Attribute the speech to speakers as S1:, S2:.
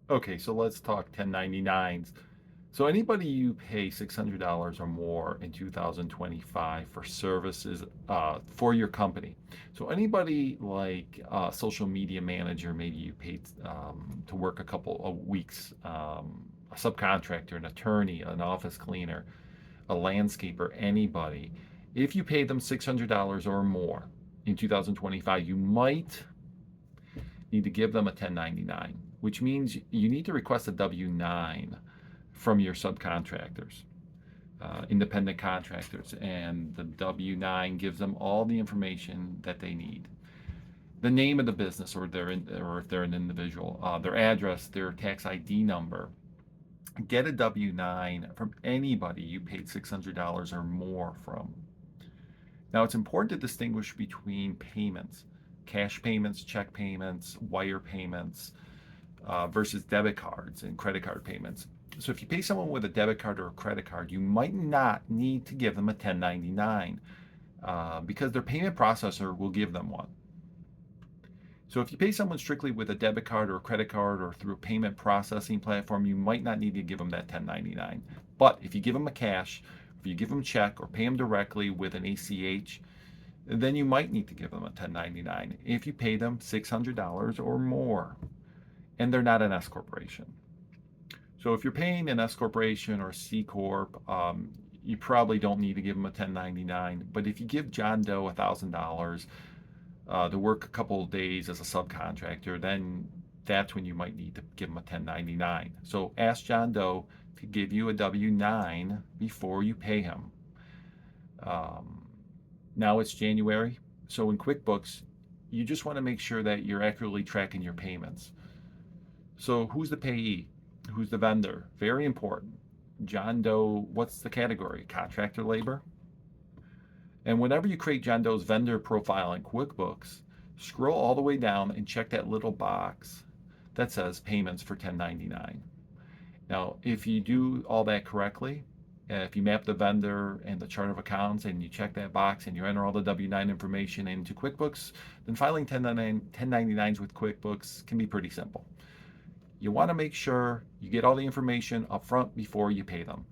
S1: Okay, so let's talk 1099s. So anybody you pay $600 or more in 2025 for services for your company. So anybody like a social media manager, maybe you paid to work a couple of weeks, a subcontractor, an attorney, an office cleaner, a landscaper, anybody. If you pay them $600 or more in 2025, you might need to give them a 1099, which means you need to request a W-9 from your subcontractors, independent contractors, and the W-9 gives them all the information that they need. The name of the business, or if they're an individual, their address, their tax ID number. Get a W-9 from anybody you paid $600 or more from. Now, it's important to distinguish between payments, cash payments, check payments, wire payments, versus debit cards and credit card payments. So if you pay someone with a debit card or a credit card, you might not need to give them a 1099 because their payment processor will give them one. So if you pay someone strictly with a debit card or a credit card or through a payment processing platform, you might not need to give them that 1099. But if you give them a cash, if you give them a check or pay them directly with an ACH, then you might need to give them a 1099 if you pay them $600 or more and they're not an S corporation. So if you're paying an S corporation or a C corp, you probably don't need to give them a 1099. But if you give John Doe $1,000 to work a couple of days as a subcontractor, then that's when you might need to give them a 1099. So ask John Doe to give you a W-9 before you pay him. Um, Now it's January, so in QuickBooks, you just want to make sure that you're accurately tracking your payments. So who's the payee? Who's the vendor? Very important. John Doe, what's the category? Contractor labor? And whenever you create John Doe's vendor profile in QuickBooks, scroll all the way down and check that little box that says payments for 1099. Now, if you do all that correctly, if you map the vendor and the chart of accounts and you check that box and you enter all the W-9 information into QuickBooks, then filing 1099s with QuickBooks can be pretty simple. You want to make sure you get all the information up front before you pay them.